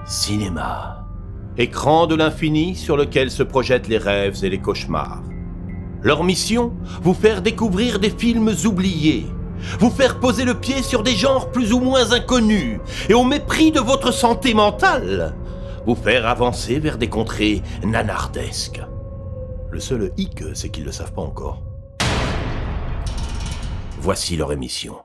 Cinéma. Écran de l'infini sur lequel se projettent les rêves et les cauchemars. Leur mission, vous faire découvrir des films oubliés, vous faire poser le pied sur des genres plus ou moins inconnus, et au mépris de votre santé mentale, vous faire avancer vers des contrées nanardesques. Le seul hic, c'est qu'ils ne le savent pas encore. Voici leur émission.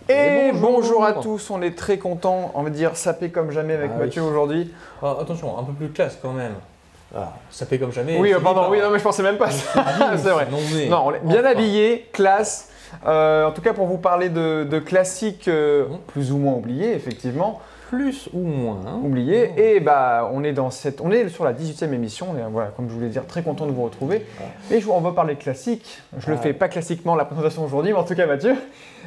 Et bonjour à tous, on est très contents, on va dire sapé comme jamais avec Mathieu aujourd'hui. Attention, un peu plus classe quand même. Sapé comme jamais. Oui, pardon, oui, non, mais je pensais même pas ça. C'est vrai. Non, on est bien habillé, classe. En tout cas, pour vous parler de classiques plus ou moins oubliés, effectivement. Plus ou moins. Oubliés. Et bah, on est sur la 18e émission. On est, voilà, comme je voulais dire, très content de vous retrouver. Et on va parler classique. Je le fais pas classiquement la présentation aujourd'hui, mais en tout cas, Mathieu,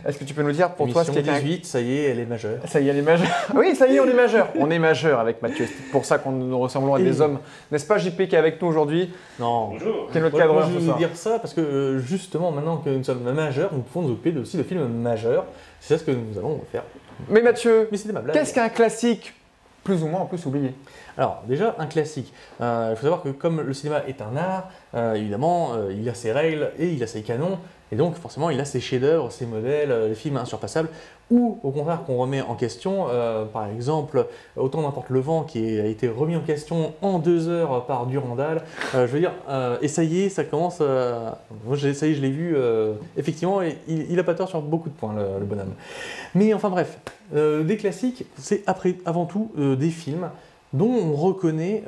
est-ce que tu peux nous dire pour toi ce qui est 18, ça y est, elle est majeure. Ça y est, elle est majeure. Oui, ça y est, on est majeur. On est majeur avec Mathieu. C'est pour ça qu'on nous ressemblons à des hommes. N'est-ce pas, JP, qui est avec nous aujourd'hui? Non. Bonjour. Qui est notre cadreur je vais dire ça parce que justement, maintenant que nous sommes majeurs, nous pouvons nous occuper aussi de films majeurs. C'est ça ce que nous allons faire. Mais Mathieu, Mais qu'est-ce qu'un classique plus ou moins en plus oublié? Alors déjà, un classique. Il faut savoir que comme le cinéma est un art, évidemment, il a ses règles et il a ses canons. Et donc forcément, il a ses chefs-d'œuvre, ses modèles, les films insurpassables, ou au contraire qu'on remet en question. Par exemple, Autant n'importe le vent, qui a été remis en question en 2 heures par Durandal. Je veux dire, et ça y est, ça commence. Moi, ça y est, je l'ai vu. Effectivement, il n'a pas tort sur beaucoup de points, le bonhomme. Mais enfin bref, des classiques, c'est avant tout des films dont on reconnaît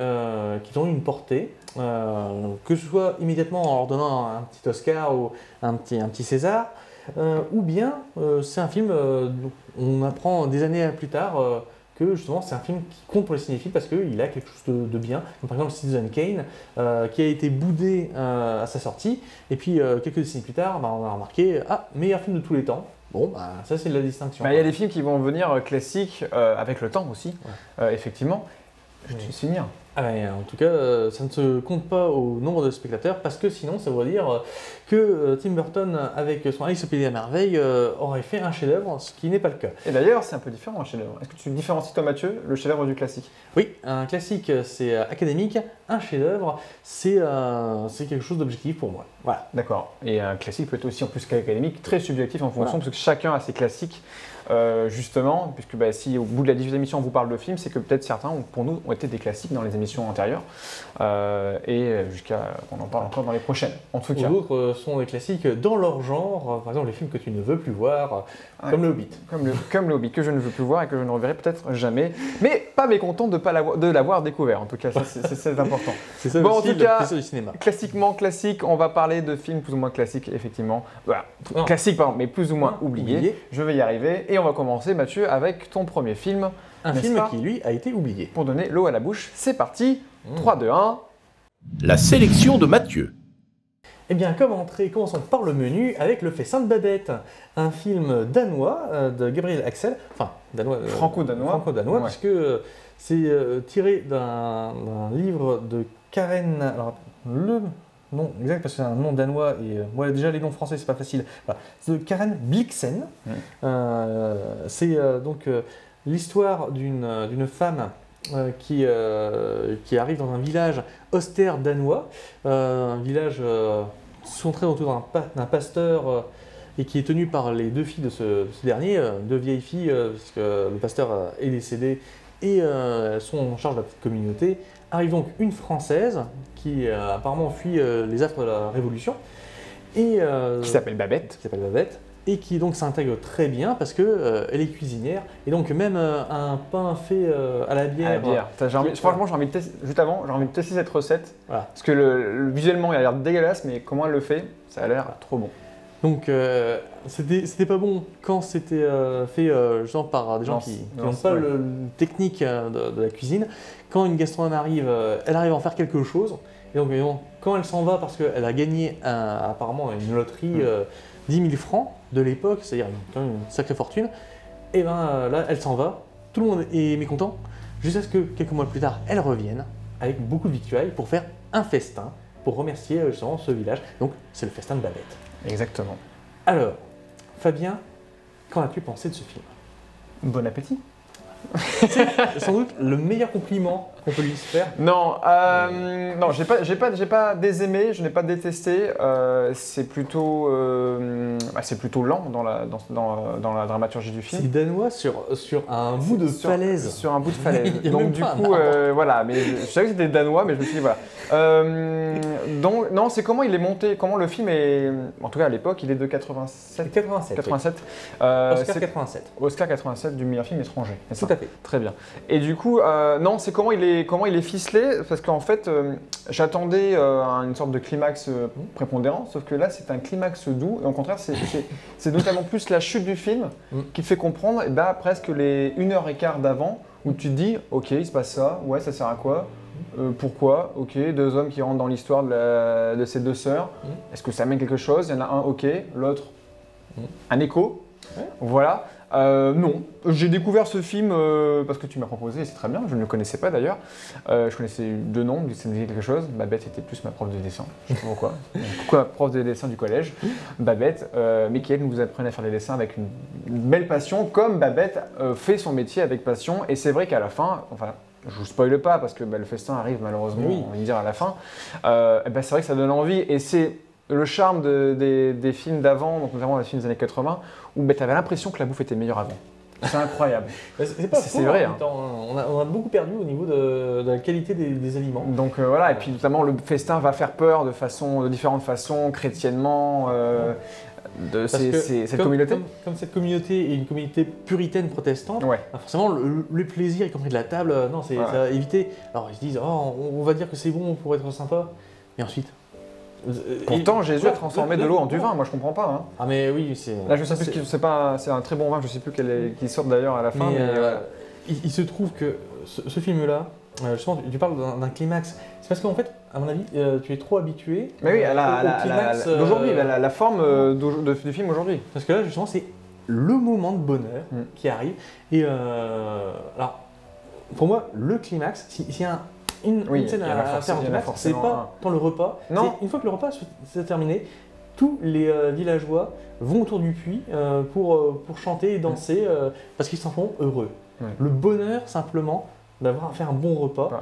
qu'ils ont une portée, que ce soit immédiatement en leur donnant un petit Oscar ou un petit César, ou bien c'est un film dont on apprend des années plus tard que justement c'est un film qui compte pour les cinéphiles parce qu'il a quelque chose de bien, comme par exemple Citizen Kane, qui a été boudé à sa sortie, et puis quelques décennies plus tard, on a remarqué, meilleur film de tous les temps. Bon, ça c'est de la distinction. Il y a des films qui vont venir classiques avec le temps aussi, effectivement. Je te laisse finir. Ah ouais, en tout cas, ça ne se compte pas au nombre de spectateurs parce que sinon, ça voudrait dire que Tim Burton, avec son Alice au Pays des Merveilles, aurait fait un chef-d'œuvre, ce qui n'est pas le cas. Et d'ailleurs, c'est un peu différent un chef-d'œuvre. Est-ce que tu différencies, toi, Mathieu, le chef-d'œuvre du classique? Oui, un classique, c'est académique, un chef-d'œuvre, c'est quelque chose d'objectif pour moi. Voilà. D'accord. Et un classique peut être aussi, en plus qu'académique, très subjectif en fonction, parce que chacun a ses classiques. Justement, puisque si au bout de la 18e émission on vous parle de films, c'est que peut-être certains, pour nous, ont été des classiques dans les émissions antérieures, et jusqu'à qu'on en parle encore dans les prochaines, en tout cas. D'autres sont des classiques dans leur genre, par exemple les films que tu ne veux plus voir, comme le Hobbit. Comme le Hobbit, que je ne veux plus voir et que je ne reverrai peut-être jamais, mais pas mécontent de l'avoir découvert, en tout cas, ça c'est important. C'est ça bon, aussi en tout le cas, plaisir du cinéma. Classiquement classique, on va parler de films plus ou moins classiques, effectivement. Voilà. Classiques, pardon, mais plus ou moins oubliés. Je vais y arriver. Et on va commencer, Mathieu, avec ton premier film. Un film qui, lui, a été oublié. Pour donner l'eau à la bouche, c'est parti. 3, 2, 1. La sélection de Mathieu. Eh bien, comme entrée, commençons par le menu avec Le Festin de Babette, un film danois de Gabriel Axel, enfin, danois, franco-danois, ouais. Puisque c'est tiré d'un livre de Karen. Alors, le nom exact, parce que c'est un nom danois et moi, déjà, les noms français, c'est pas facile. Voilà. C'est de Karen Blixen. C'est donc l'histoire d'une femme. Qui arrive dans un village austère danois, un village centré autour d'un pasteur et qui est tenu par les deux filles de ce dernier, deux vieilles filles, puisque le pasteur est décédé et elles sont en charge de la petite communauté. Arrive donc une Française qui apparemment fuit les affres de la Révolution. Et, qui s'appelle Babette. Et qui donc s'intègre très bien parce que elle est cuisinière et donc même un pain fait à la bière. Franchement, j'ai envie de tester, juste avant, j'ai envie de tester cette recette, voilà. Parce que visuellement il a l'air dégueulasse, mais comment elle le fait, ça a l'air trop bon. Donc c'était pas bon quand c'était fait genre par des gens qui n'ont pas le technique de la cuisine. Quand une gastronome arrive, elle arrive à en faire quelque chose. Et donc quand elle s'en va parce qu'elle a gagné apparemment une loterie 10 000 francs de l'époque, c'est-à-dire quand même une sacrée fortune, et bien là elle s'en va, tout le monde est mécontent, jusqu'à ce que quelques mois plus tard elle revienne avec beaucoup de victuailles pour faire un festin, pour remercier justement ce village. Donc c'est le festin de Babette. Exactement. Alors, Fabien, qu'en as-tu pensé de ce film? Bon appétit. C'est sans doute le meilleur compliment qu'on peut lui faire. Non, non, j'ai pas désaimé, je n'ai pas détesté. C'est plutôt lent dans la dramaturgie du film. C'est danois sur un bout de falaise. Sur un bout de falaise. Donc du coup, voilà. Mais je savais que c'était danois, mais je me suis dit voilà. Donc non, c'est comment il est monté, comment le film est. En tout cas à l'époque, il est de 87. 87. Oscar 87. Oscar 87 du meilleur film étranger. Tout à fait. Très bien. Et du coup, non, c'est comment il est ficelé, parce qu'en fait, j'attendais une sorte de climax prépondérant, sauf que là, c'est un climax doux, et au contraire, c'est notamment plus la chute du film qui te fait comprendre presque les 1h15 d'avant, où tu te dis, ok, il se passe ça, ouais, ça sert à quoi, pourquoi, ok, deux hommes qui rentrent dans l'histoire de ces deux sœurs, est-ce que ça mène quelque chose? Il y en a un, ok, l'autre, un écho, voilà. Non, j'ai découvert ce film parce que tu m'as proposé, et c'est très bien, je ne le connaissais pas d'ailleurs. Je connaissais deux noms, ça me disait quelque chose. Babette était plus ma prof de dessin, je sais pas pourquoi. Pourquoi prof de dessin du collège, Babette, mais qui elle nous apprenait à faire des dessins avec une belle passion, comme Babette fait son métier avec passion. Et c'est vrai qu'à la fin, enfin, je vous spoile pas parce que le festin arrive malheureusement, on va dire à la fin, c'est vrai que ça donne envie et c'est le charme des films d'avant, donc notamment les films des années 80, où tu avais l'impression que la bouffe était meilleure avant. C'est incroyable. C'est vrai. Hein. On a beaucoup perdu au niveau de la qualité des aliments. Donc voilà, et puis notamment le festin va faire peur de différentes façons, chrétiennement, cette communauté. Comme cette communauté est une communauté puritaine protestante, forcément le plaisir, y compris de la table, non, c'est à éviter. Alors ils se disent, oh, on va dire que c'est bon pour être sympa, et ensuite. Pourtant, Jésus a transformé de l'eau en du vin, moi je comprends pas. Hein. Ah mais oui, c'est... Là je sais plus, c'est un très bon vin, je sais plus qui sort d'ailleurs à la fin. Il se trouve que ce film-là, justement, tu parles d'un climax, c'est parce qu'en fait, à mon avis, tu es trop habitué au climax d'aujourd'hui, la forme du film aujourd'hui. Parce que là, justement, c'est le moment de bonheur qui arrive. Et alors, pour moi, le climax, s'il y a Oui, une scène il y en a à faire en il y en a théâtre, c'est forcément pas tant le repas. Non. Une fois que le repas s'est terminé, tous les villageois vont autour du puits pour chanter et danser parce qu'ils s'en font heureux. Ouais. Le bonheur simplement d'avoir fait un bon repas. Ouais.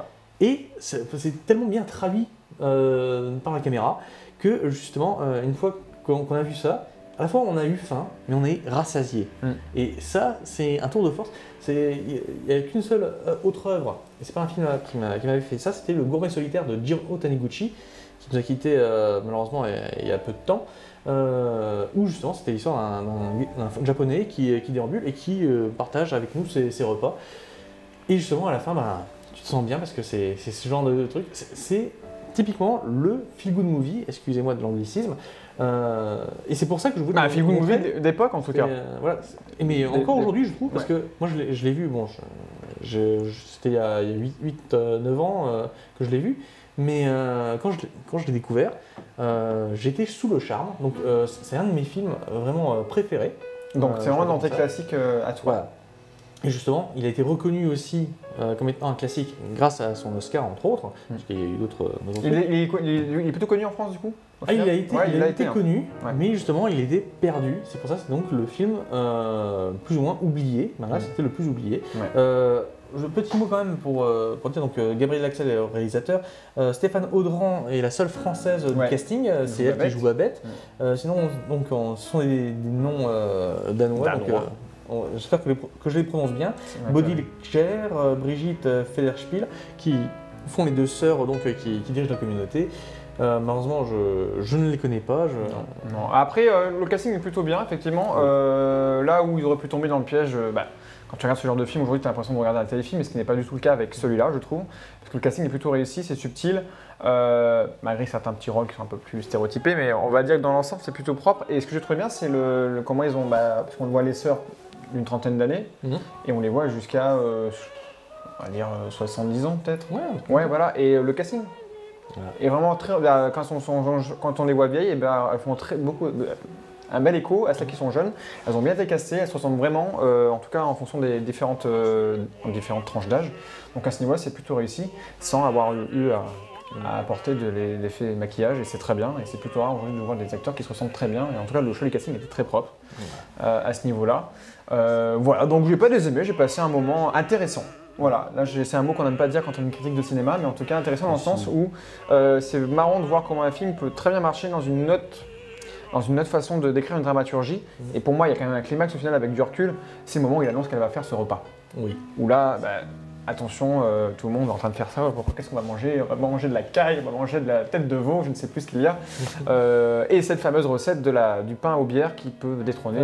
Et c'est tellement bien traduit par la caméra que justement, une fois qu'on a vu ça, à la fois on a eu faim, mais on est rassasié. Et ça, c'est un tour de force. Il n'y a qu'une seule autre œuvre, et c'est pas un film qui m'avait fait ça, c'était Le Gourmet solitaire de Jiro Taniguchi, qui nous a quitté malheureusement il y a peu de temps, où justement c'était l'histoire d'un japonais qui déambule et qui partage avec nous ses repas. Et justement à la fin, tu te sens bien parce que c'est ce genre de truc. C'est typiquement le feel-good movie, excusez-moi de l'anglicisme, et c'est pour ça que je voulais... Un feel-good movie d'époque en tout cas. Voilà. Mais encore aujourd'hui je trouve, parce que moi je l'ai vu, bon, c'était il y a 8-9 ans que je l'ai vu, mais quand je l'ai découvert, j'étais sous le charme, donc c'est un de mes films vraiment préférés. Donc c'est vraiment dans tes classiques à toi. Voilà. Et justement, il a été reconnu aussi comme étant un classique grâce à son Oscar, entre autres, parce qu'il y a eu d'autres... Il est plutôt connu en France du coup il a été hein. connu, Ouais. mais justement il était perdu. C'est pour ça que c'est donc le film plus ou moins oublié. Là, c'était le plus oublié. Ouais. Petit mot quand même pour dire, donc Gabriel Axel est le réalisateur, Stéphane Audran est la seule française du casting, c'est elle qui joue Babette. Sinon, donc, ce sont des noms danois. Donc, j'espère que je les prononce bien. Bodil Kjær, Brigitte Federspiel, qui font les deux sœurs donc, qui dirigent la communauté. Malheureusement, je ne les connais pas. Non. Après, le casting est plutôt bien, effectivement. Là où ils auraient pu tomber dans le piège, quand tu regardes ce genre de film, aujourd'hui, tu as l'impression de regarder un téléfilm, mais ce qui n'est pas du tout le cas avec celui-là, je trouve. Parce que le casting est plutôt réussi, c'est subtil, malgré certains petits rôles qui sont un peu plus stéréotypés, mais on va dire que dans l'ensemble, c'est plutôt propre. Et ce que j'ai trouvé bien, c'est comment ils ont. Parce qu'on voit les sœurs d'une trentaine d'années, et on les voit jusqu'à, on va dire, 70 ans peut-être. Ouais, voilà. Et le casting est vraiment très. Quand on les voit vieilles, elles font un bel écho à celles qui sont jeunes. Elles ont bien été castées, elles se ressemblent vraiment, en tout cas en fonction des différentes tranches d'âge. Donc à ce niveau-là, c'est plutôt réussi, sans avoir eu à apporter de l'effet de maquillage, et c'est très bien. Et c'est plutôt rare aujourd'hui de voir des acteurs qui se ressemblent très bien. Et en tout cas, le choix du casting était très propre à ce niveau-là. Voilà, donc j'ai pas désaimé, j'ai passé un moment intéressant. Voilà, là c'est un mot qu'on n'aime pas dire quand on a une critique de cinéma, mais en tout cas intéressant dans le sens où c'est marrant de voir comment un film peut très bien marcher dans une autre façon de décrire une dramaturgie. Et pour moi, il y a quand même un climax au final avec du recul, c'est le moment où il annonce qu'elle va faire ce repas. Oui. Où là, attention, tout le monde est en train de faire ça, qu'est-ce qu'on va manger? On va manger de la caille, on va manger de la tête de veau, je ne sais plus ce qu'il y a. Et cette fameuse recette du pain aux bières qui peut détrôner...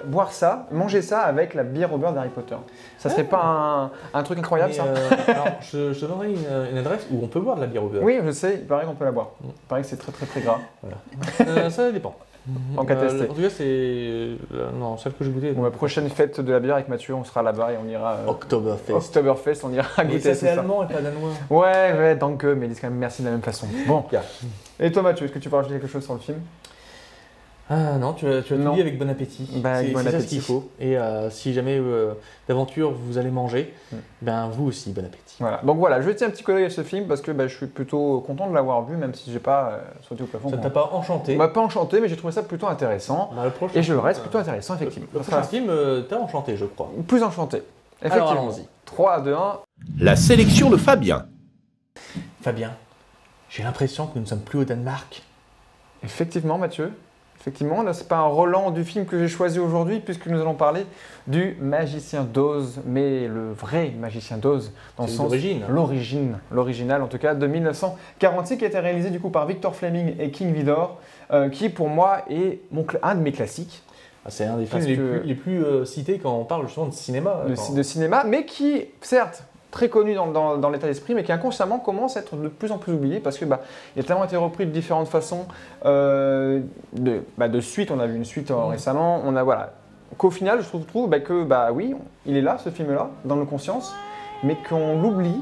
boire ça, manger ça avec la bière au beurre d'Harry Potter. Ça serait pas un truc incroyable, ça? Alors, je te donnerai une adresse où on peut boire de la bière au beurre. Oui, je sais, il paraît qu'on peut la boire. Il paraît que c'est très très très gras. Voilà. Ça dépend. En cas testé. En tout cas, c'est celle que j'ai goûtée. La prochaine fête de la bière avec Mathieu, on sera là-bas et on ira. Oktoberfest, on ira goûter. Ça, c'est allemand et pas danois. Ouais, danke, mais ils disent quand même merci de la même façon. Bon. Et toi, Mathieu, est-ce que tu peux rajouter quelque chose sur le film? Non, tu as tout dit avec bon appétit. C'est ça ce qu'il faut. Et si jamais d'aventure vous allez manger, vous aussi, bon appétit. Voilà. Donc voilà, je vais tirer un petit coup d'œil à ce film parce que je suis plutôt content de l'avoir vu, même si j'ai pas sauté au plafond. Ça t'a pas enchanté? M'a pas enchanté, mais j'ai trouvé ça plutôt intéressant. Et je reste plutôt intéressant, effectivement. Le prochain film t'a enchanté, je crois. Plus enchanté. Alors allons-y. 3, 2, 1. La sélection de Fabien. Fabien, j'ai l'impression que nous ne sommes plus au Danemark. Effectivement, Mathieu. Effectivement, là, c'est pas un Roland du film que j'ai choisi aujourd'hui, puisque nous allons parler du Magicien d'Oz, mais le vrai Magicien d'Oz, dans le sens l'original en tout cas, de 1946, qui a été réalisé du coup par Victor Fleming et King Vidor, qui pour moi est un de mes classiques. C'est un des films les plus cités quand on parle justement de cinéma. De cinéma, mais qui, certes, très connu dans l'état d'esprit, mais qui inconsciemment commence à être de plus en plus oublié parce que il a tellement été repris de différentes façons. De suite, on a vu une suite récemment. On a qu'au final, je trouve que oui, il est là, ce film-là, dans nos consciences, mais qu'on l'oublie.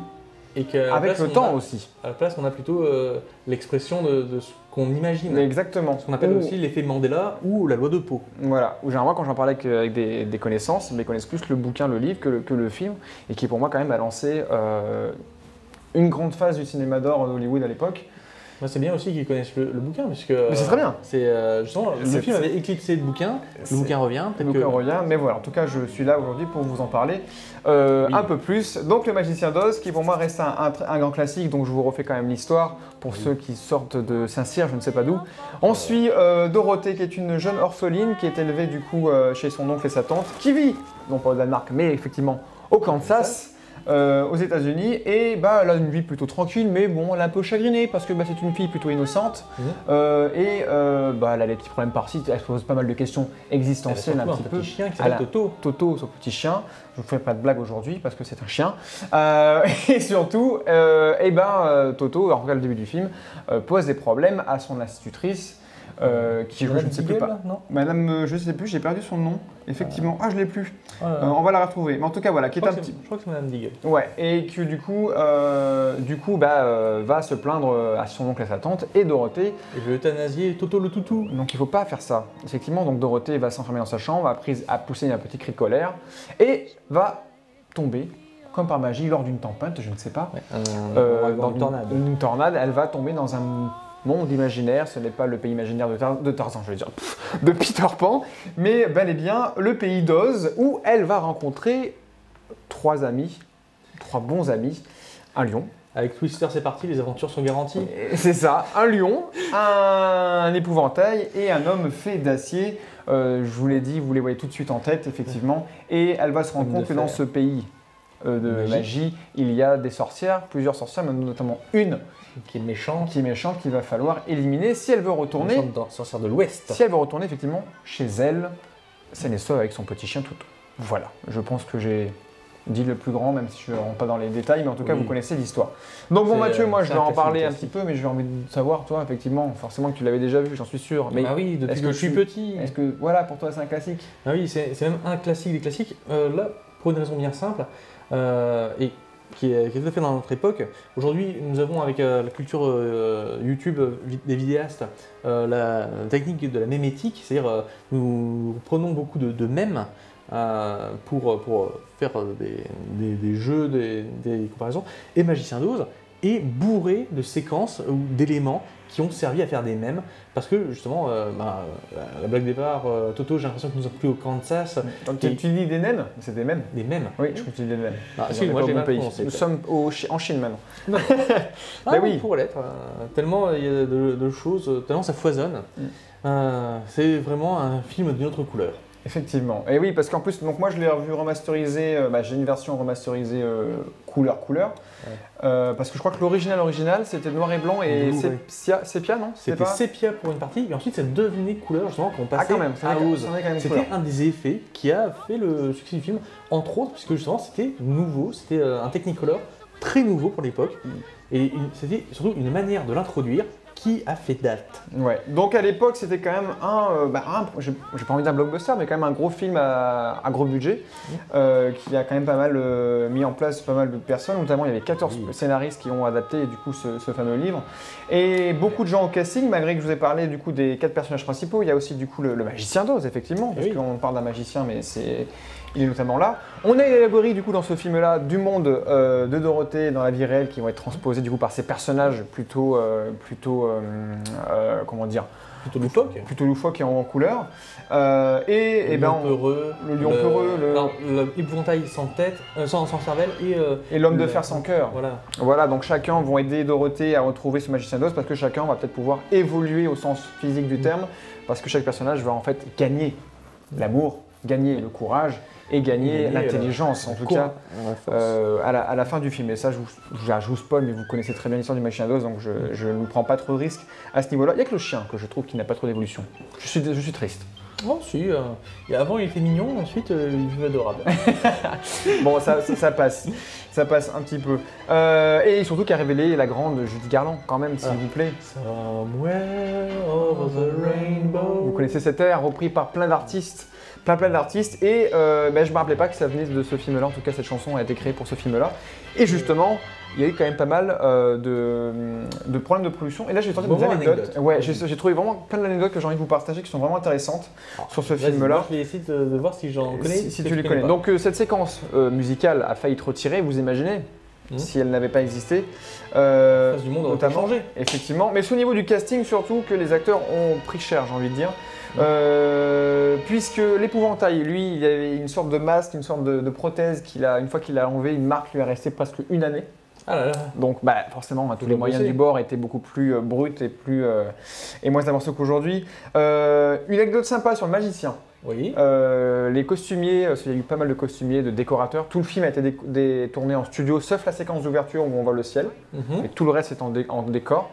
Et avec le temps aussi. À la place, on a plutôt l'expression de ce qu'on imagine. Exactement. Ce qu'on appelle aussi l'effet Mandela ou la loi de Poe. Voilà. Où généralement, quand j'en parlais avec des connaissances, mais ils connaissent plus le bouquin, le livre que le film, et qui pour moi quand même a lancé une grande phase du cinéma d'or d'Hollywood à l'époque. Moi, c'est bien aussi qu'ils connaissent le bouquin, puisque Mais c'est très bien. C'est justement le film avait éclipsé le bouquin revient. Le bouquin revient, mais voilà, en tout cas, je suis là aujourd'hui pour vous en parler un peu plus. Donc, Le Magicien d'Oz, qui pour moi reste un grand classique, donc je vous refais quand même l'histoire pour ceux qui sortent de Saint-Cyr, je ne sais pas d'où. On suit Dorothée, qui est une jeune orpheline qui est élevée du coup chez son oncle et sa tante, qui vit, non pas au Danemark, mais effectivement au Kansas. Aux États-Unis, et bah, elle a une vie plutôt tranquille, mais bon, elle est un peu chagrinée parce que bah, c'est une fille plutôt innocente bah, elle a des petits problèmes par-ci, elle se pose pas mal de questions existentielles un petit peu. Petit chien qui s'appelle Toto. Toto, son petit chien. Je vous fais pas de blague aujourd'hui parce que c'est un chien. Et surtout, Toto, en tout cas le début du film, pose des problèmes à son institutrice. Qui joue, je ne sais plus pas. Non, Madame, je ne sais plus, j'ai perdu son nom. Effectivement, je l'ai plus. On va la retrouver. Mais en tout cas, voilà, qui est un petit. Je crois que c'est Madame Deagle. Ouais, et qui du coup, va se plaindre à son oncle et à sa tante et Dorothée. Et veut euthanasier Toto le toutou. Donc il ne faut pas faire ça. Effectivement, donc Dorothée va s'enfermer dans sa chambre, a poussé un petit cri de colère et va tomber. Comme par magie, lors d'une tempête, je ne sais pas, dans une tornade. Une tornade, elle va tomber dans un monde imaginaire, ce n'est pas le pays imaginaire de Tarzan, je veux dire, de Peter Pan, mais bel et bien le pays d'Oz, où elle va rencontrer trois bons amis, un lion. Avec Twister, c'est parti, les aventures sont garanties. C'est ça, un lion, un épouvantail et un homme fait d'acier. Je vous l'ai dit, vous les voyez tout de suite en tête, effectivement. Et elle va se rendre compte que dans ce pays de magie, il y a des sorcières, plusieurs sorcières, mais notamment une qui est méchante, qu'il va falloir éliminer si elle veut retourner. Sorcière de l'Ouest. Si elle veut retourner effectivement chez elle, saine et sauve avec son petit chien Toto. Voilà, je pense que j'ai dit le plus grand, même si je ne rentre pas dans les détails, mais en tout cas vous connaissez l'histoire. Donc bon Mathieu, moi je vais en parler un petit peu, mais j'ai envie de savoir, toi effectivement, forcément que tu l'avais déjà vu, j'en suis sûr. Mais oui, depuis que je suis petit. Est-ce que voilà, pour toi c'est un classique? Ah oui, c'est même un classique des classiques. Là, pour une raison bien simple, et qui est tout à fait dans notre époque. Aujourd'hui, nous avons avec la culture YouTube des vidéastes la technique de la mémétique, c'est-à-dire nous prenons beaucoup de mèmes pour faire des jeux, des comparaisons, et Magicien d'Oz est bourré de séquences ou d'éléments qui ont servi à faire des mèmes, parce que justement, la blague départ, Toto, j'ai l'impression que nous sommes plus au Kansas. Donc tu dis des naines? C'est des mèmes? Des mèmes? Oui, je crois que tu dis des mèmes. Excuse-moi, j'ai mal prononcé. Nous sommes en Chine maintenant. Oui, pour l'être. Tellement il y a de choses, tellement ça foisonne. C'est vraiment un film d'une autre couleur. Effectivement. Et oui, parce qu'en plus, donc moi je l'ai revu remasterisé, j'ai une version remasterisée couleur. Parce que je crois que l'original c'était noir et blanc et sépia, non? C'était sépia pour une partie, et ensuite c'est devenu couleur justement quand on passait quand même, à Oz. C'était un des effets qui a fait le succès du film, entre autres, puisque justement c'était nouveau, c'était un Technicolor très nouveau pour l'époque, et c'était surtout une manière de l'introduire qui a fait date. Ouais, donc à l'époque c'était quand même j'ai pas envie d'un blockbuster, mais quand même un gros film à gros budget, qui a quand même pas mal mis en place pas mal de personnes, notamment il y avait 14 scénaristes qui ont adapté du coup ce fameux livre, et beaucoup de gens au casting, malgré que je vous ai parlé du coup des 4 personnages principaux, il y a aussi du coup le magicien d'Oz effectivement, parce qu'on parle d'un magicien, mais il est notamment là. On a élaboré du coup dans ce film-là du monde de Dorothée dans la vie réelle qui vont être transposés du coup par ces personnages plutôt comment dire, plutôt loufoques et en couleur. Le lion peureux, l'épouvantail sans tête, sans cervelle et l'homme de fer sans cœur. Voilà, donc chacun vont aider Dorothée à retrouver ce magicien d'Oz parce que chacun va peut-être pouvoir évoluer au sens physique du terme, parce que chaque personnage va en fait gagner l'amour, gagner le courage et gagner l'intelligence, en tout cas, à la fin du film. Et ça, je vous spoil, mais vous connaissez très bien l'histoire du Magicien d'Oz, donc je ne prends pas trop de risques à ce niveau-là. Il n'y a que le chien que je trouve qui n'a pas trop d'évolution. Je suis triste. Oh si, avant il était mignon, ensuite il est adorable. Bon, ça passe un petit peu. Et surtout qui a révélé la grande Judy Garland, quand même, s'il vous plaît. Somewhere over the rainbow. Vous connaissez cet air repris par plein d'artistes. Plein d'artistes, et je ne me rappelais pas que ça venait de ce film-là, en tout cas cette chanson a été créée pour ce film-là. Et justement, il y a eu quand même pas mal de problèmes de production, et là j'ai tenté des anecdotes. Ouais, j'ai trouvé vraiment plein d'anecdotes que j'ai envie de vous partager qui sont vraiment intéressantes sur ce film-là. Je vais essayer de voir si j'en connais. Si tu les connais. Donc cette séquence musicale a failli être retirée, vous imaginez? si elle n'avait pas existé. La face du monde aurait notamment, changé. effectivement. Mais c'est au niveau du casting surtout que les acteurs ont pris cher, j'ai envie de dire. Puisque l'épouvantail, lui, il avait une sorte de masque, une sorte de prothèse une fois qu'il l'a enlevé, une marque lui est restée presque une année. Ah là là. Donc forcément, tous les moyens du bord étaient beaucoup plus bruts et moins avancés qu'aujourd'hui. Une anecdote sympa sur le magicien. Oui. Les costumiers, il y a eu pas mal de costumiers, de décorateurs. Tout le film a été tourné en studio, sauf la séquence d'ouverture où on voit le ciel. Et tout le reste est en décor.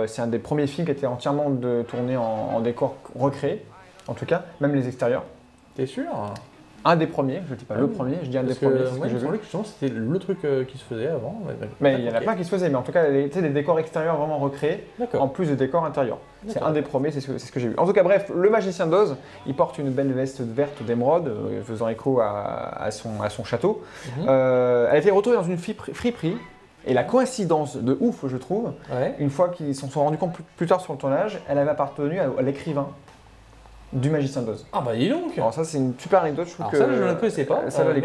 C'est un des premiers films qui était entièrement tourné en décor recréé, en tout cas, même les extérieurs. T'es sûr? Un des premiers, je ne dis pas le premier, je dis un des premiers. Moi, il me semblait que justement, c'était le truc qui se faisait avant. Mais il y en a plein qui se faisaient, mais en tout cas, les décors extérieurs vraiment recréés, en plus des décors intérieurs. C'est un des premiers, c'est ce que j'ai vu. En tout cas, bref, le magicien d'Oz, il porte une belle veste verte d'émeraude, faisant écho à son château. Elle a été retrouvée dans une friperie. Et la coïncidence de ouf, je trouve, une fois qu'ils s'en sont rendus compte plus tard sur le tournage, elle avait appartenu à l'écrivain du magicien d'Oz. Ah bah dis donc. Alors ça c'est une super anecdote, je trouve que ça je ne le connaissais pas. Ça elle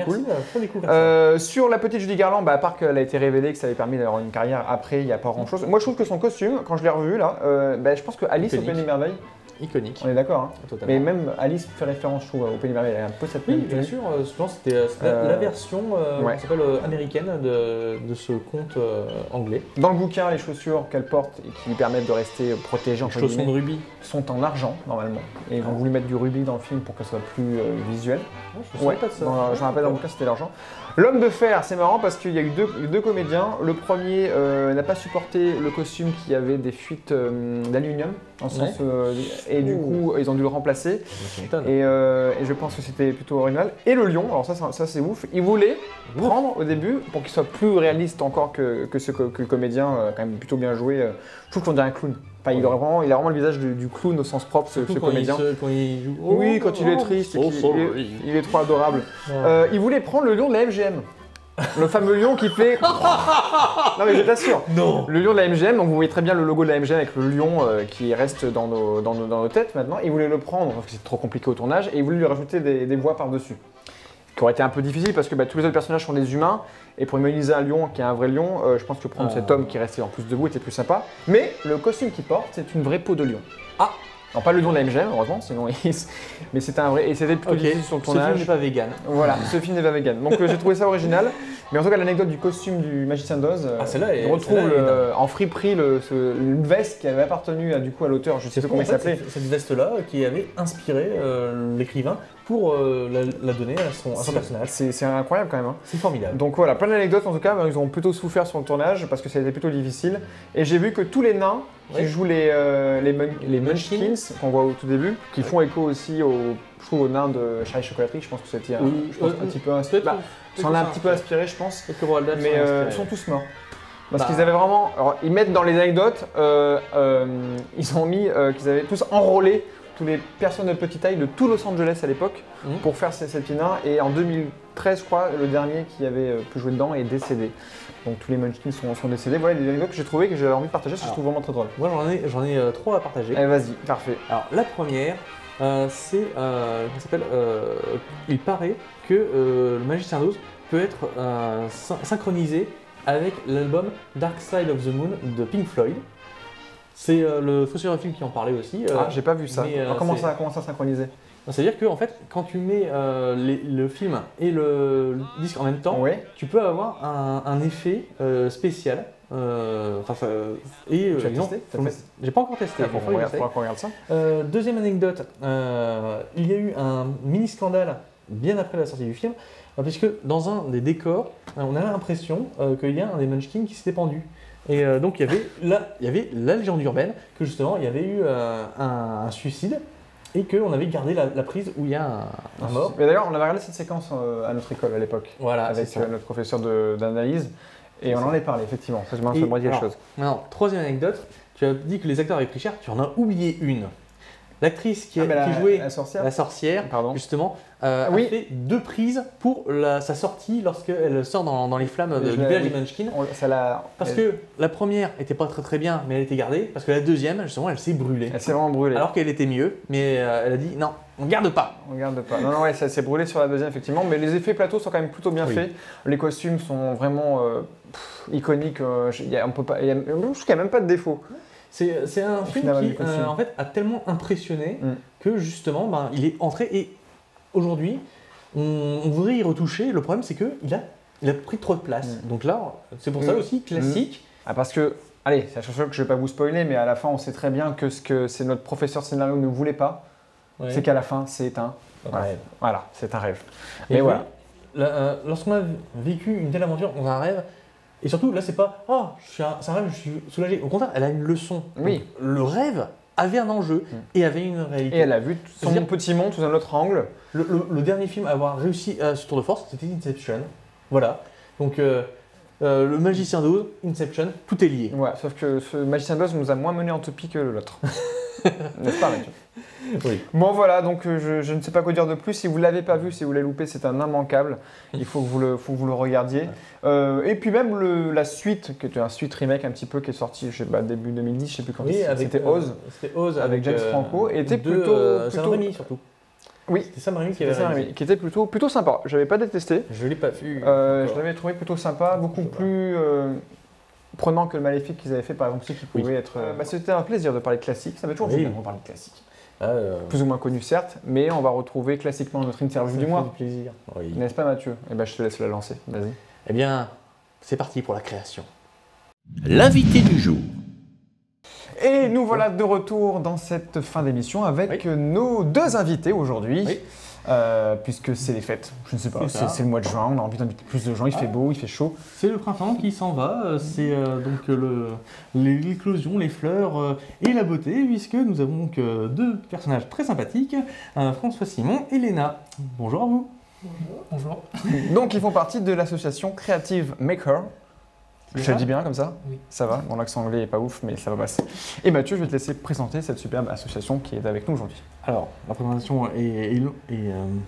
est cool. Sur la petite Judy Garland, à part qu'elle a été révélée, que ça avait permis d'avoir une carrière après, il n'y a pas grand chose. Moi je trouve que son costume, quand je l'ai revu là, je pense que Alice au Pays des Merveilles. Iconique. On est d'accord, hein. Totalement. Mais même Alice fait référence, je trouve, au Pays des Merveilles. Elle a un peu cette Oui, bien sûr. Je pense que c'était la version qui s'appelle américaine de ce conte anglais. Dans le bouquin, les chaussures qu'elle porte et qui lui permettent de rester protégée, les chaussons de rubis, sont en argent normalement. Et ils ont voulu mettre du rubis dans le film pour que ce soit plus visuel. Je me pas de ça. Je me rappelle dans le bouquin, c'était l'argent. L'homme de fer, c'est marrant parce qu'il y a eu deux comédiens. Le premier n'a pas supporté le costume qui avait des fuites d'aluminium, dans le sens, et du coup ils ont dû le remplacer. Et je pense que c'était plutôt original. Et le lion, alors ça c'est ouf, il voulait prendre au début, pour qu'il soit plus réaliste encore que le comédien, quand même plutôt bien joué, je trouve qu'on dirait un clown. Enfin, il a vraiment le visage du clown au sens propre, ce comédien. Quand il joue. Oui, quand il est triste, il est trop adorable. Il voulait prendre le lion de la MGM. Le fameux lion qui fait. Non, mais je t'assure. Non. Le lion de la MGM, donc vous voyez très bien le logo de la MGM avec le lion qui reste dans nos têtes maintenant. Il voulait le prendre, parce que c'est trop compliqué au tournage, et il voulait lui rajouter des voix par-dessus. Qui aurait été un peu difficile parce que tous les autres personnages sont des humains. Et pour humaniser un lion qui est un vrai lion, je pense que prendre cet homme qui restait en plus debout était plus sympa. Mais le costume qu'il porte, c'est une vraie peau de lion. Ah! Non, pas le lion de la MGM, heureusement, sinon mais c'était un vrai. Et c'était plutôt difficile sur le tournage. Ce film n'est pas vegan. Voilà, ce film n'est pas vegan. Donc j'ai trouvé ça original. Mais en tout cas, l'anecdote du costume du magicien d'Oz, on retrouve en friperie une veste qui avait appartenu à l'auteur, je ne sais pas comment il s'appelait. Cette veste-là qui avait inspiré l'écrivain pour la donner à son personnage. C'est incroyable quand même. Hein. C'est formidable. Donc voilà, plein d'anecdotes en tout cas, ils ont plutôt souffert sur le tournage parce que ça a été plutôt difficile. Et j'ai vu que tous les nains qui jouent les Munchkins, qu'on voit au tout début, qui font écho aussi aux nains de Charlie Chocolaterie, je pense que c'était un petit peu inspiré. Ça en a un petit peu inspiré, je pense. Mais ils sont tous morts. Parce qu'ils avaient vraiment. Alors, ils mettent dans les anecdotes, ils ont mis qu'ils avaient tous enrôlé tous les personnes de petite taille de tout Los Angeles à l'époque pour faire cette nains. Et en 2013, je crois, le dernier qui avait pu jouer dedans est décédé. Donc tous les Munchkins sont décédés. Voilà les anecdotes que j'ai trouvées que j'avais envie de partager, parce que je trouve vraiment très drôle. Moi j'en ai 3 à partager. Allez, vas-y, parfait. Alors la première, c'est il paraît que le Magicien d'Oz peut être synchronisé avec l'album Dark Side of the Moon de Pink Floyd. C'est le Fossil Film qui en parlait aussi. J'ai pas vu ça. Comment ça synchroniser? C'est-à-dire que en fait, quand tu mets le film et le disque en même temps, tu peux avoir un effet spécial. Tu as testé? J'ai pas encore testé. Il faudra qu'on regarde ça. Deuxième anecdote, il y a eu un mini scandale bien après la sortie du film, puisque dans un des décors, on a l'impression qu'il y a un des Munchkins qui s'était pendu. Et donc il y avait la légende urbaine que justement il y avait eu un suicide. Et qu'on avait gardé la prise où il y a un mort. Mais d'ailleurs, on avait regardé cette séquence à notre école à l'époque, avec notre professeur d'analyse, et on en avait parlé, effectivement. Ça, je m'en dit les choses. Maintenant, troisième anecdote, tu as dit que les acteurs avaient pris cher, tu en as oublié une. L'actrice qui la jouait sorcière. la sorcière, Pardon. justement, a Oui. fait 2 prises pour sa sortie lorsqu'elle sort dans les flammes du village des Munchkins. Parce que la première était pas très bien, mais elle était gardée. Parce que la deuxième, justement, elle s'est brûlée. Elle s'est vraiment brûlée. Alors qu'elle était mieux, mais elle a dit non, on garde pas. On garde pas. Non, ouais, ça s'est brûlé sur la deuxième, effectivement. Mais les effets plateaux sont quand même plutôt bien faits. Les costumes sont vraiment iconiques. Je trouve qu'il n'y a même pas de défaut. C'est un film qui, en fait, a tellement impressionné que, justement, il est entré. Et aujourd'hui, on voudrait y retoucher. Le problème, c'est qu'il a pris trop de place. Donc là, c'est pour ça aussi classique. Parce que, allez, c'est sûr que je ne vais pas vous spoiler, mais à la fin, on sait très bien que ce que c'est notre professeur de scénario ne voulait pas, c'est qu'à la fin, c'est un rêve. Voilà, c'est un rêve. Et voilà. Lorsqu'on a vécu une telle aventure, on a un rêve. Et surtout, là, c'est pas « Oh, c'est un rêve, je suis soulagé ». Au contraire, elle a une leçon. Oui. Donc, le rêve avait un enjeu et avait une réalité. Et elle a vu son petit monde sous un autre angle. Le dernier film à avoir réussi ce tour de force, c'était Inception. Voilà. Donc, le Magicien d'Oz, Inception, tout est lié. Ouais, sauf que ce Magicien d'Oz nous a moins mené en toupie que l'autre. N'est-ce pas, Mathieu? Oui. Bon voilà, donc je ne sais pas quoi dire de plus. Si vous ne l'avez pas vu, si vous l'avez loupé, c'est un immanquable. Il faut que vous le regardiez. Et puis même la suite, qui était un suite remake un petit peu, qui est sorti début 2010, je ne sais plus quand c'était Oz. C'était Oz avec James Franco. Et était plutôt Sam Raimi surtout. Oui, c'était Sam Raimi qui avait réalisé. Qui était plutôt sympa. Je n'avais pas détesté. Je ne l'ai pas vu. Je l'avais trouvé plutôt sympa, beaucoup plus prenant que le Maléfique qu'ils avaient fait par exemple, qui pouvait être. C'était un plaisir de parler de classique. Ça m'a toujours fait bien de parler de classique. Plus ou moins connu certes, mais on va retrouver classiquement notre interview du mois. Ça fait plaisir. Oui. N'est-ce pas Mathieu? Je te laisse la lancer, vas-y. Eh bien, c'est parti pour la création. L'invité du jour. Et nous voilà de retour dans cette fin d'émission avec nos 2 invités aujourd'hui. Oui. Puisque c'est les fêtes, je ne sais pas, c'est le mois de juin, on a envie d'inviter plus de gens, il fait beau, il fait chaud. C'est le printemps qui s'en va, c'est donc l'éclosion, les fleurs et la beauté, puisque nous avons donc 2 personnages très sympathiques, François Simon et Léna. Bonjour à vous. Bonjour. Donc ils font partie de l'association Creative Maker. Je te le dis bien comme ça? Oui. Ça va, mon accent anglais est pas ouf, mais ça va passer. Et Mathieu, je vais te laisser présenter cette superbe association qui est avec nous aujourd'hui. Alors, la présentation est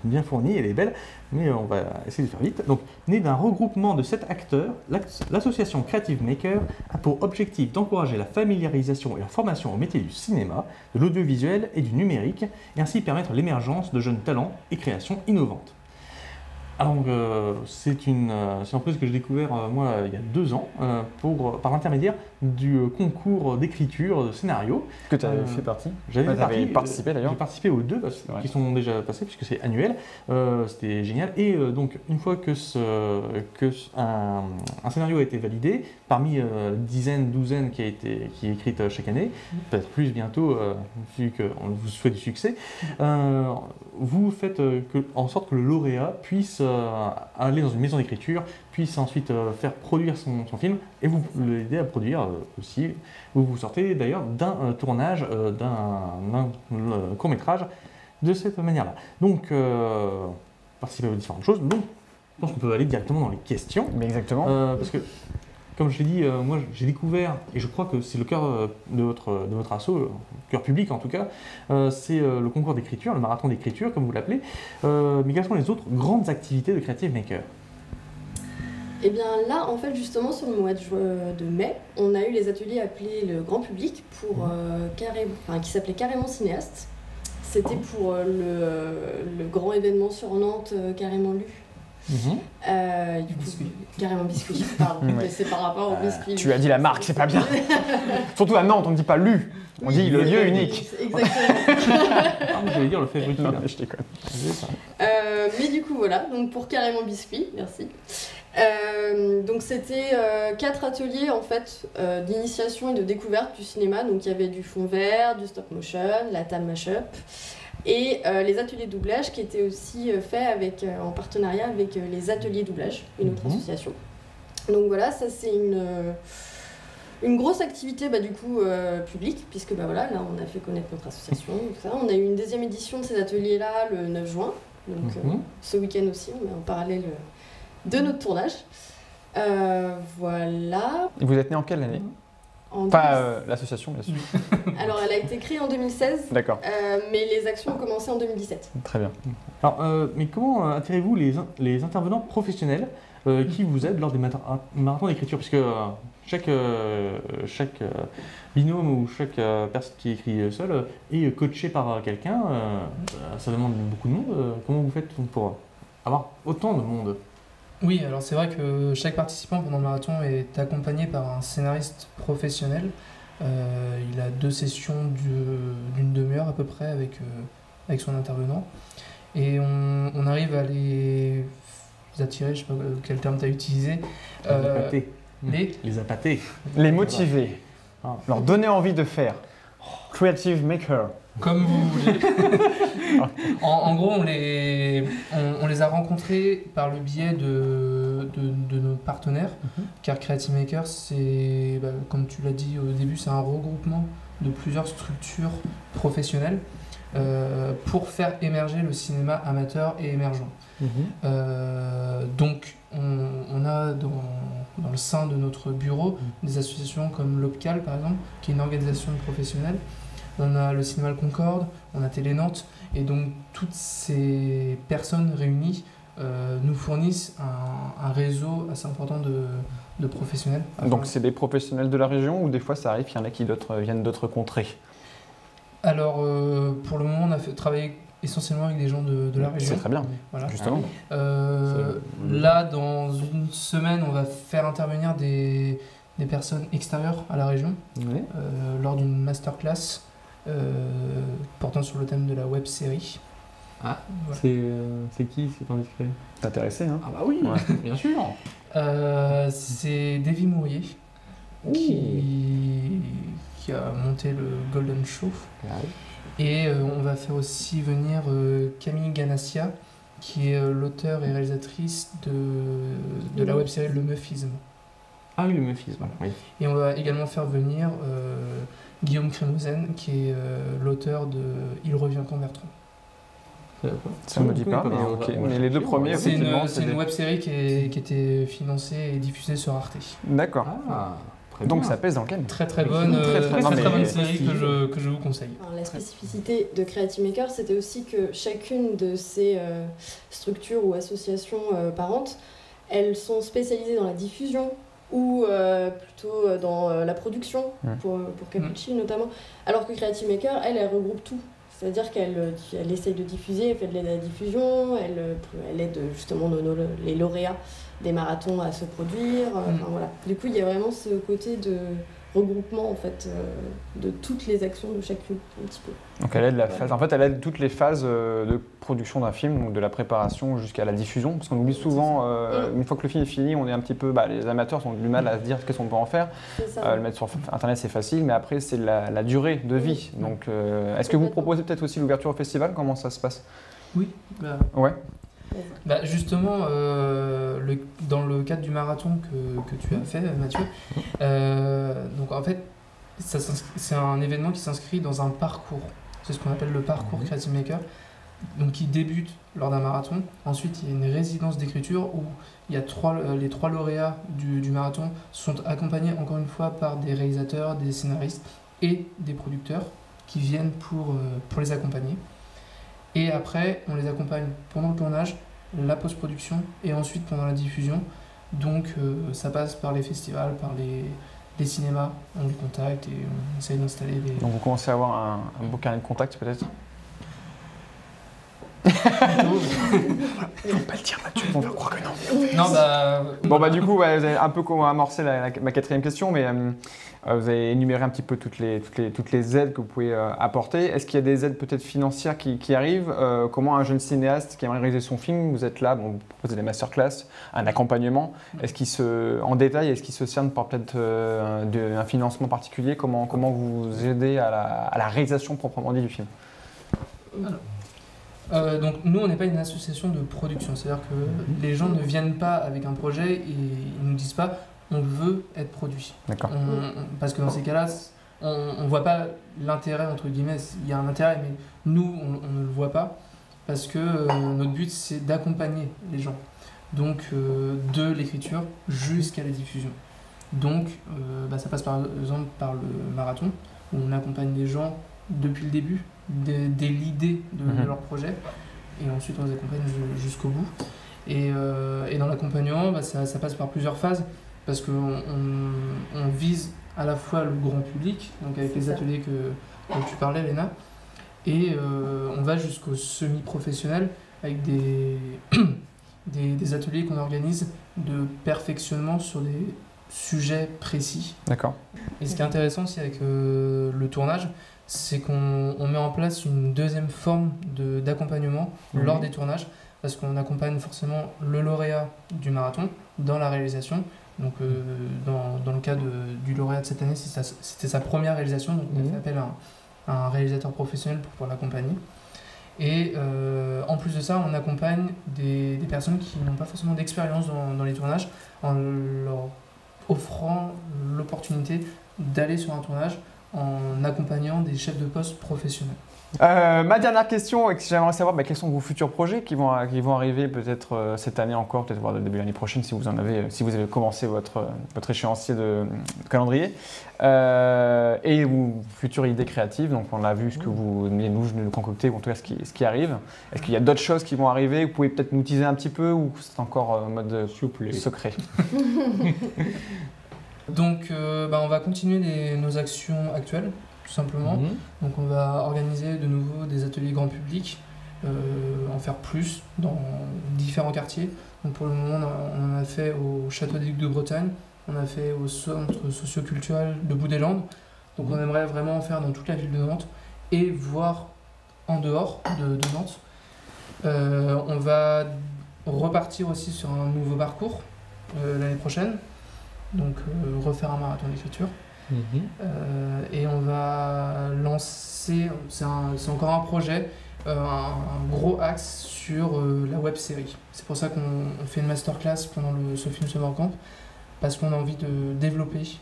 bien fournie, elle est belle, mais on va essayer de faire vite. Donc, née d'un regroupement de 7 acteurs, l'association Creative Maker a pour objectif d'encourager la familiarisation et la formation au métier du cinéma, de l'audiovisuel et du numérique, et ainsi permettre l'émergence de jeunes talents et créations innovantes. Alors, c'est une entreprise que j'ai découvert moi il y a 2 ans par l'intermédiaire du concours d'écriture de scénario. Que tu avais fait partie? J'avais participé d'ailleurs. J'ai participé aux 2 qui sont déjà passés puisque c'est annuel. C'était génial. Et donc une fois que un scénario a été validé, parmi douzaine qui est écrite chaque année, peut-être plus bientôt vu qu'on vous souhaite du succès, vous faites en sorte que le lauréat puisse aller dans une maison d'écriture, puisse ensuite faire produire son film et vous l'aider à produire aussi. Vous sortez d'ailleurs d'un tournage d'un court-métrage de cette manière-là. Donc, participer aux différentes choses. Donc, je pense qu'on peut aller directement dans les questions. Mais exactement. Parce que, comme je l'ai dit, moi j'ai découvert, et je crois que c'est le cœur de votre asso, cœur public en tout cas, c'est le concours d'écriture, le marathon d'écriture comme vous l'appelez. Mais quelles sont les autres grandes activités de Creative Maker? Et bien là, en fait, justement, sur le mois de mai, on a eu les ateliers appelés le grand public pour qui s'appelait Carrément Cinéaste. C'était pour le grand événement sur Nantes, Carrément Lu. Biscuit. Carrément Biscuit, pardon. Mais c'est par rapport au biscuit. Tu as dit la marque, c'est pas bien. Surtout à Nantes, on ne dit pas Lu, on dit le lieu unique. Exactement. Je vais dire le fait brutal. Non, mais je déconne. Mais du coup, voilà, donc pour Carrément Biscuit, merci. Donc c'était 4 ateliers en fait d'initiation et de découverte du cinéma. Donc il y avait du fond vert, du stop motion, la table mashup et les ateliers de doublage qui étaient aussi faits en partenariat avec les ateliers doublage, une autre association. Donc voilà, ça c'est une grosse activité du coup publique puisque voilà, là on a fait connaître notre association, tout ça. On a eu une 2e édition de ces ateliers-là le 9 juin. Donc ce week-end aussi, on est en parallèle de notre tournage. Voilà. Et vous êtes né en quelle année? Enfin, l'association, bien sûr. Alors, elle a été créée en 2016, D'accord, mais les actions ont commencé en 2017. très bien. Alors, mais comment attirez-vous les intervenants professionnels qui vous aident lors des marathons d'écriture? Puisque chaque binôme ou chaque personne qui écrit seule est coaché par quelqu'un. Ça demande beaucoup de monde. Comment vous faites pour avoir autant de monde? Oui, alors c'est vrai que chaque participant pendant le marathon est accompagné par un scénariste professionnel. Il a 2 sessions d'une demi-heure à peu près avec son intervenant. Et on arrive à les attirer, je ne sais pas quel terme tu as utilisé. Les appâter. Les motiver, Ah. leur donner envie de faire. Creative Maker. Comme vous voulez. En gros, on les a rencontrés par le biais de nos partenaires, car Creative Maker, c'est, comme tu l'as dit au début, c'est un regroupement de plusieurs structures professionnelles pour faire émerger le cinéma amateur et émergent. Donc, on a dans le sein de notre bureau des associations comme l'OPCAL, par exemple, qui est une organisation de professionnels. On a le Cinéma Le Concorde, on a Télé Nantes, et donc toutes ces personnes réunies nous fournissent un réseau assez important de professionnels. Donc c'est des professionnels de la région ou des fois ça arrive qu'il y en a qui viennent d'autres contrées? Alors pour le moment on a travaillé essentiellement avec des gens de la région. C'est très bien, Voilà. justement. Là dans une semaine on va faire intervenir des personnes extérieures à la région lors d'une masterclass portant sur le thème de la web série. Ah, voilà. C'est qui, c'est indiscret? T'es intéressé, hein? Ah bah oui, Ouais. bien sûr. C'est Davy Mourier qui a monté le Golden Show. Et on va faire aussi venir Camille Ganassia, qui est l'auteur et réalisatrice de la web série Le Meufisme. Ah oui, le Meufisme, oui. Et on va également faire venir Guillaume Crémouzen, qui est l'auteur de Il revient quand Bertrand. Ça me dit pas, mais ok. Mais les deux premiers, C'est effectivement, une web série qui était financée et diffusée sur Arte. D'accord. Ah, très Donc bien. ça pèse dans le game. Très bonne, Non, mais- bonne série que je vous conseille. Alors, la spécificité de Creative Maker, c'était aussi que chacune de ces structures ou associations parentes, elles sont spécialisées dans la diffusion ou plutôt dans la production, pour Capucci notamment, alors que Creative Maker, elle regroupe tout. C'est-à-dire qu'elle essaye de diffuser, elle fait de la diffusion, elle aide justement les lauréats des marathons à se produire. Enfin, voilà. Du coup, il y a vraiment ce côté de regroupement en fait, de toutes les actions de chacune, un petit peu. Donc elle aide la phase. En fait, elle aide toutes les phases de production d'un film, donc de la préparation jusqu'à la diffusion. Parce qu'on oublie souvent, une fois que le film est fini, on est un petit peu. Les amateurs ont du mal à se dire qu'est-ce qu'on peut en faire. C'est ça. Le mettre sur Internet, c'est facile, mais après, c'est la durée de vie. Donc, est-ce que vous proposez peut-être aussi l'ouverture au festival? Comment ça se passe? Oui. Ouais. Justement, dans le cadre du marathon que tu as fait, Mathieu, donc en fait, c'est un événement qui s'inscrit dans un parcours. C'est ce qu'on appelle le parcours Creative Maker, donc qui débute lors d'un marathon. Ensuite, il y a une résidence d'écriture où il y a les 3 lauréats du marathon sont accompagnés encore une fois par des réalisateurs, des scénaristes et des producteurs qui viennent pour les accompagner. Et après, on les accompagne pendant le tournage, la post-production et ensuite pendant la diffusion. Donc ça passe par les festivals, par les cinémas, on les contacte et on essaye d'installer des... Donc vous commencez à avoir un beau carnet de contacts peut-être? Faut pas le dire, Mathieu, on va croire que non. Non, Du coup, vous avez un peu amorcé ma quatrième question, mais vous avez énuméré un petit peu toutes les aides que vous pouvez apporter. Est-ce qu'il y a des aides peut-être financières qui arrivent? Comment un jeune cinéaste qui aimerait réaliser son film, vous êtes là, vous proposez des masterclass, un accompagnement. En détail, est-ce qu'il se cerne par peut-être un financement particulier? Comment vous aidez à la réalisation proprement dit du film? Donc nous, on n'est pas une association de production, c'est-à-dire que les gens ne viennent pas avec un projet et ils nous disent pas on veut être produit. D'accord. Parce que dans ces cas-là, on ne voit pas l'intérêt, entre guillemets. Il y a un intérêt, mais nous, on ne le voit pas parce que notre but, c'est d'accompagner les gens. Donc de l'écriture jusqu'à la diffusion. Donc ça passe par exemple par le marathon, où on accompagne des gens depuis le début, dès l'idée de leur projet, et ensuite on les accompagne jusqu'au bout. Et dans l'accompagnement, ça passe par plusieurs phases, parce qu'on vise à la fois le grand public, donc avec les ateliers dont tu parlais, Léna, et on va jusqu'au semi-professionnel avec des ateliers qu'on organise de perfectionnement sur des sujets précis. D'accord. Et ce qui est intéressant aussi avec le tournage, c'est qu'on met en place une deuxième forme d'accompagnement lors des tournages, parce qu'on accompagne forcément le lauréat du marathon dans la réalisation. Donc dans le cas du lauréat de cette année, c'était sa première réalisation, donc on a fait appel à un réalisateur professionnel pour pouvoir l'accompagner. Et en plus de ça, on accompagne des personnes qui n'ont pas forcément d'expérience dans les tournages, en leur offrant l'opportunité d'aller sur un tournage en accompagnant des chefs de poste professionnels. Ma dernière question, et que j'aimerais savoir, quels sont vos futurs projets qui vont arriver peut-être cette année encore, peut-être voir le début de l'année prochaine si vous avez commencé votre échéancier de calendrier, et vos futures idées créatives. Donc on a vu ce que vous venez nous concocter, ou en tout cas ce qui arrive. Est-ce qu'il y a d'autres choses qui vont arriver? Vous pouvez peut-être nous teaser un petit peu, ou c'est encore en mode secret? Donc on va continuer nos actions actuelles, tout simplement. Donc on va organiser de nouveau des ateliers grand public, en faire plus dans différents quartiers. Donc pour le moment on en a fait au Château des Ducs de Bretagne, on a fait au centre socio-culturel de Bout-des-Landes. Donc on aimerait vraiment en faire dans toute la ville de Nantes et voir en dehors de Nantes. On va repartir aussi sur un nouveau parcours l'année prochaine, donc refaire un marathon d'écriture. Et on va lancer, c'est encore un projet, un gros axe sur la web série. C'est pour ça qu'on fait une masterclass pendant ce film Summer Camp, parce qu'on a envie de développer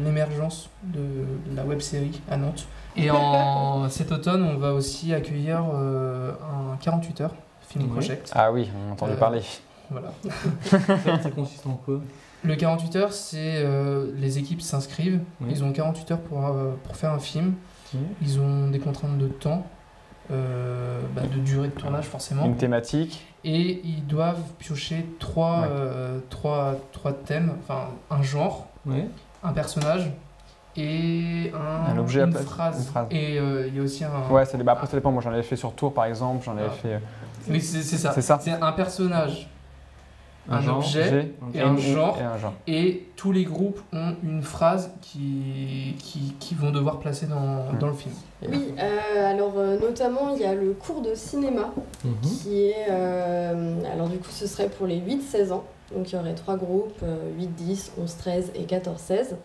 l'émergence de la web série à Nantes. Et cet automne, on va aussi accueillir un 48 heures film project. Ah oui, on a entendu parler. Voilà. Ça consiste en quoi? Le 48 heures, c'est les équipes s'inscrivent, ils ont 48 heures pour faire un film, ils ont des contraintes de temps, de durée de tournage forcément. Une thématique. Et ils doivent piocher trois thèmes, enfin un genre, un personnage et un objet, une phrase. Et il y a aussi un... Ouais, après ça dépend, moi j'en avais fait sur Tours par exemple, j'en avais fait... Oui, c'est ça. C'est un personnage, un objet et un genre. Et tous les groupes ont une phrase qui vont devoir placer dans le film. Oui, alors notamment il y a le cours de cinéma qui est... alors du coup ce serait pour les 8-16 ans. Donc il y aurait 3 groupes, 8-10, 11-13 et 14-16.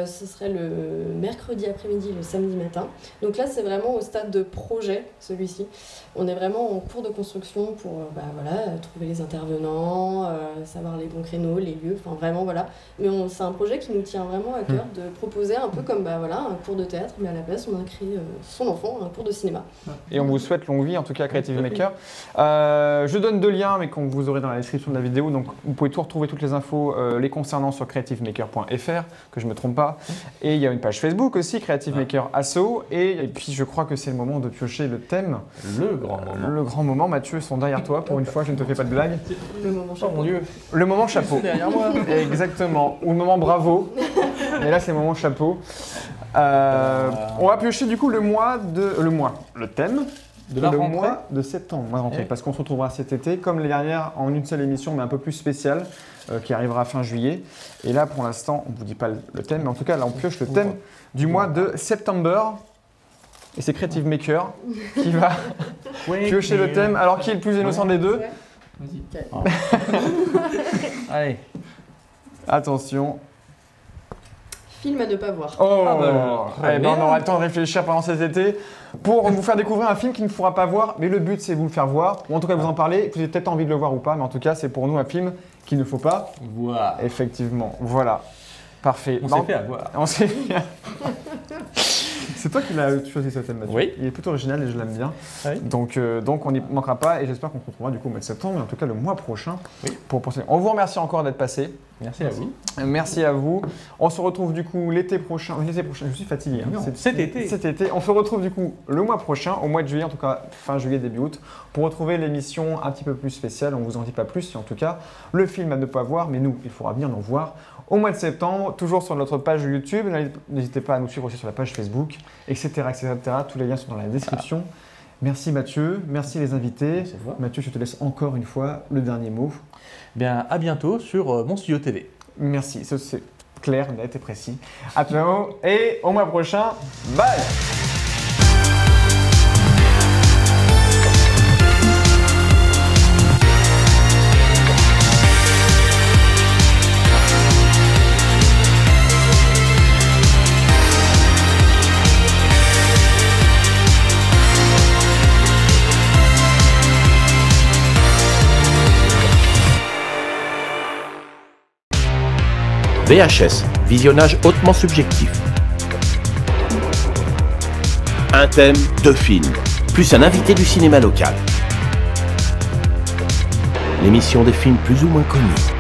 Ce serait le mercredi après-midi et le samedi matin. Donc là, c'est vraiment au stade de projet, celui-ci. On est vraiment en cours de construction pour trouver les intervenants, savoir les bons créneaux, les lieux, enfin vraiment voilà. Mais c'est un projet qui nous tient vraiment à cœur de proposer un peu comme un cours de théâtre, mais à la place, on a créé son enfant, un cours de cinéma. Et on vous souhaite longue vie, en tout cas, Creative Maker. Je donne 2 liens, mais qu'on vous aurez dans la description de la vidéo. Donc vous pouvez retrouver toutes les infos les concernant sur creativemaker.fr, que je me trompe pas. Et il y a une page Facebook aussi, Creative Maker Asso. Et puis je crois que c'est le moment de piocher le thème. Le grand moment. Mathieu, ils sont derrière toi. Pour une fois, je ne te fais pas de blague. Le moment chapeau. Oh mon Dieu. Le moment chapeau. Derrière moi. Exactement. Ou le moment bravo. Et là, c'est le moment chapeau. On va piocher du coup le thème. De la rentrée. Mois de septembre, mois de rentrée, parce qu'on se retrouvera cet été, comme les dernières, en une seule émission, mais un peu plus spéciale, qui arrivera fin juillet. Et là, pour l'instant, on ne vous dit pas le thème, mais en tout cas, là, on pioche le thème du mois de septembre. Et c'est Creative Maker qui va piocher le thème. Alors, qui est le plus innocent des deux? Vas-y. Allez. Attention. Film à ne pas voir. On aura le temps de réfléchir pendant cet été pour vous faire découvrir un film qu'il ne faudra pas voir, mais le but c'est de vous le faire voir, ou en tout cas vous en parler. Vous avez peut-être envie de le voir ou pas, mais en tout cas c'est pour nous un film qu'il ne faut pas voir. Effectivement, voilà. Parfait. On s'est fait avoir. On s'est fait... C'est toi qui l'as choisi ce thème, Mathieu. Oui. Il est plutôt original et je l'aime bien. Oui. Donc on n'y manquera pas et j'espère qu'on se retrouvera du coup au mois de septembre, mais en tout cas le mois prochain. Pour poursuivre. On vous remercie encore d'être passé. Merci à vous. Merci à vous. On se retrouve du coup l'été prochain. Je suis fatigué. Hein. Cet été. Cet été. On se retrouve du coup le mois prochain, au mois de juillet, en tout cas fin juillet, début août, pour retrouver l'émission un petit peu plus spéciale. On vous en dit pas plus, et en tout cas le film à ne pas voir, mais nous, il faudra bien en voir au mois de septembre, toujours sur notre page YouTube. N'hésitez pas à nous suivre aussi sur la page Facebook, etc., etc. Tous les liens sont dans la description. Merci Mathieu, merci les invités. Merci à toi. Mathieu, je te laisse encore une fois le dernier mot. Bien, à bientôt sur mon studio TV. Merci, c'est clair, net et précis. À bientôt et au mois prochain. Bye. VHS, visionnage hautement subjectif. Un thème, 2 films, plus un invité du cinéma local. L'émission des films plus ou moins connus.